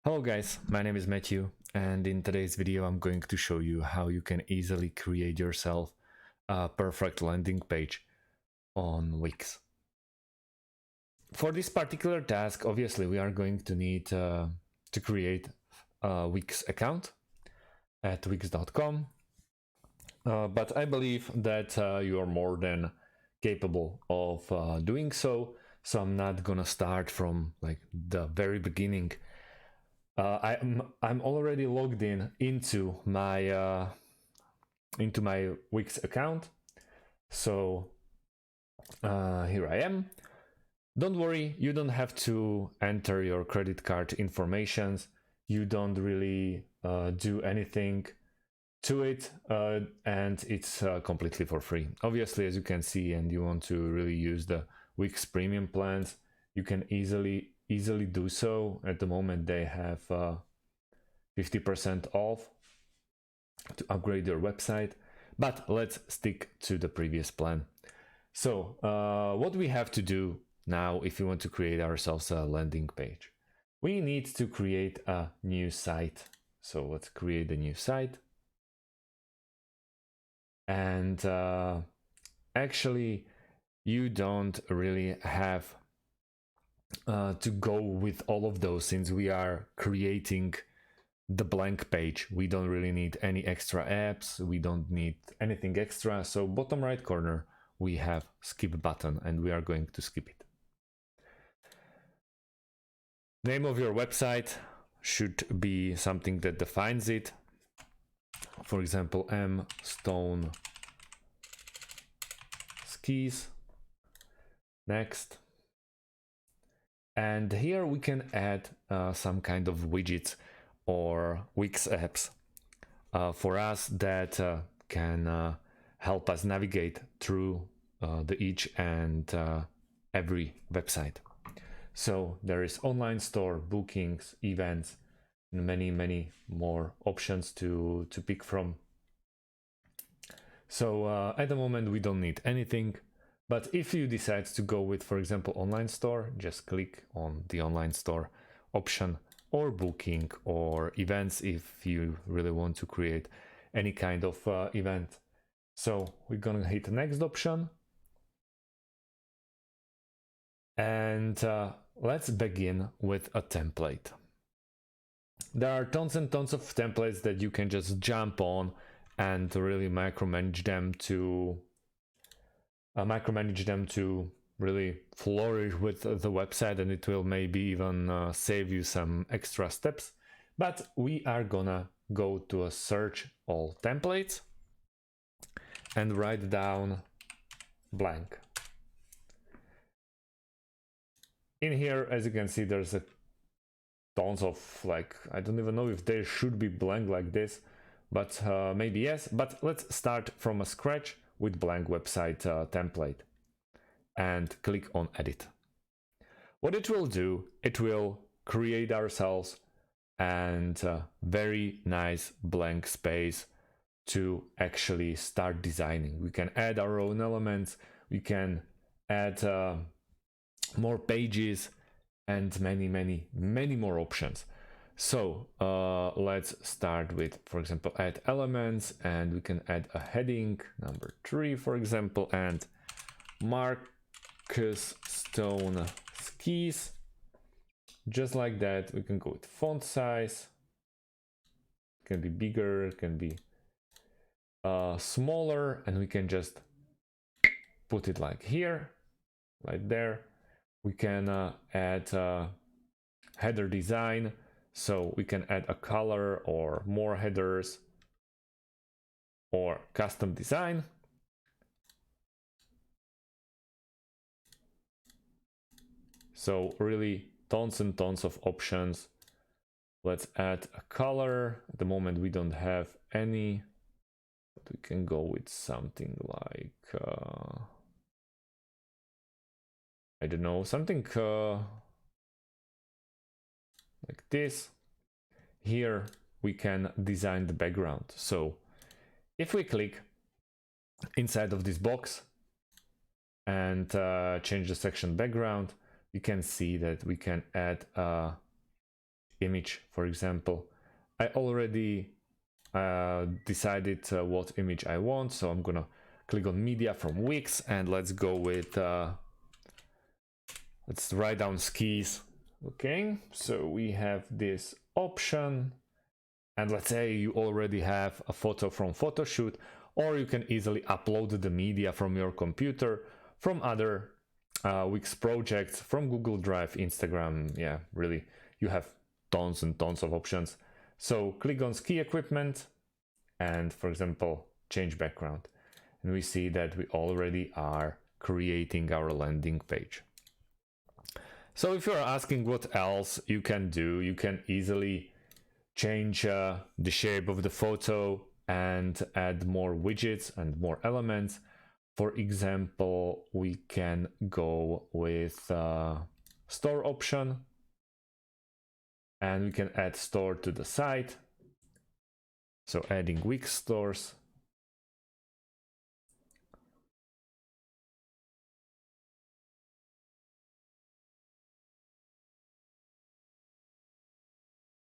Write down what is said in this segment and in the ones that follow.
Hello guys, my name is Matthew, and in today's video I'm going to show you how you can easily create yourself a perfect landing page on Wix. For this particular task, obviously we are going to need to create a Wix account at wix.com, but I believe that you are more than capable of doing so, so I'm not gonna start from like the very beginning. I'm already logged into my Wix account, so here I am. Don't worry, you don't have to enter your credit card informations. You don't really do anything to it, and it's completely for free. Obviously, as you can see, and you want to really use the Wix premium plans, you can easily do so. At the moment they have 50% off to upgrade your website, but let's stick to the previous plan. So what we have to do now, if we want to create ourselves a landing page, we need to create a new site. So let's create a new site. And actually you don't really have to go with all of those, since we are creating the blank page. We don't really need any extra apps, we don't need anything extra. So bottom right corner we have skip button, and we are going to skip it. Name of your website should be something that defines it. For example, M Stone Skis. Next. And here we can add some kind of widgets or Wix apps for us that can help us navigate through the each and every website. So there is online store, bookings, events, and many more options to pick from. So at the moment we don't need anything. But if you decide to go with, for example, online store, just click on the online store option, or booking, or events if you really want to create any kind of event. So we're gonna hit the next option. And let's begin with a template. There are tons and tons of templates that you can just jump on and really micromanage them to really flourish with the website, and it will maybe even save you some extra steps. But we are gonna go to a search all templates and write down blank. In here, as you can see, there's a tons of, like, I don't even know if there should be blank like this, but maybe yes. But let's start from a scratch with blank website template and click on edit. What it will do, it will create ourselves and very nice blank space to actually start designing. We can add our own elements, we can add more pages, and many more options. So let's start with, for example, add elements, and we can add a heading number 3, for example, and Marcus Stone Skis. Just like that. We can go with font size, it can be bigger, it can be smaller, and we can just put it like here, like there. We can add header design, so we can add a color or more headers or custom design. So really tons and tons of options. Let's add a color. At the moment we don't have any, but we can go with something like I don't know, something like this. Here we can design the background. So if we click inside of this box and change the section background, you can see that we can add a image, for example. I already decided what image I want, so I'm gonna click on media from Wix, and let's go with let's write down skis. Okay, so we have this option, and let's say you already have a photo from Photoshoot, or you can easily upload the media from your computer, from other Wix projects, from Google Drive, Instagram. Yeah, really, you have tons and tons of options. So click on ski equipment and, for example, change background. And we see that we already are creating our landing page. So if you're asking what else you can do, you can easily change the shape of the photo and add more widgets and more elements. For example, we can go with store option, and we can add store to the site. So adding Wix stores.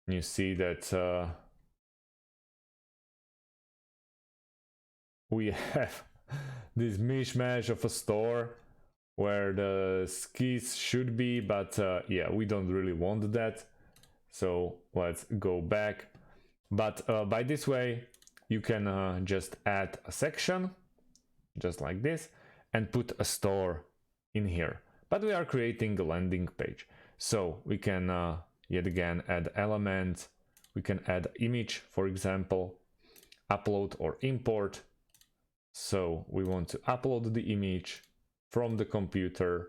You see that we have this mishmash of a store where the skis should be, but yeah, we don't really want that. So let's go back. But by this way, you can just add a section, just like this, and put a store in here. But we are creating a landing page. So we can yet again add element. We can add image, for example, upload or import. So we want to upload the image from the computer,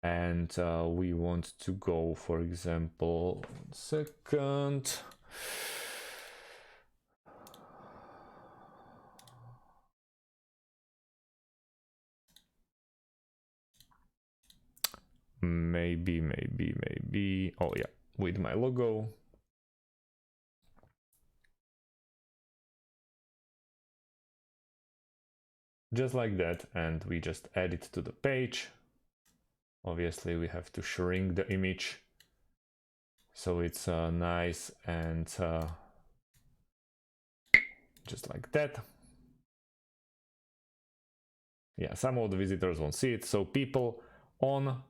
and we want to go, for example, 1 second. Maybe, oh yeah, with my logo. Just like that, and we just add it to the page. Obviously we have to shrink the image so it's nice and just like that. Yeah, some of the visitors won't see it, so people on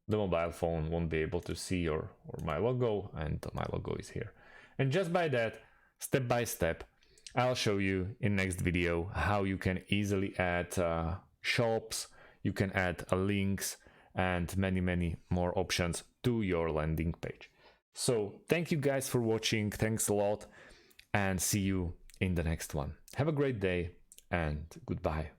the mobile phone won't be able to see or my logo, and my logo is here. And just by that, step by step, I'll show you in next video how you can easily add shops, you can add links, and many more options to your landing page. So thank you guys for watching, thanks a lot, and see you in the next one. Have a great day and goodbye.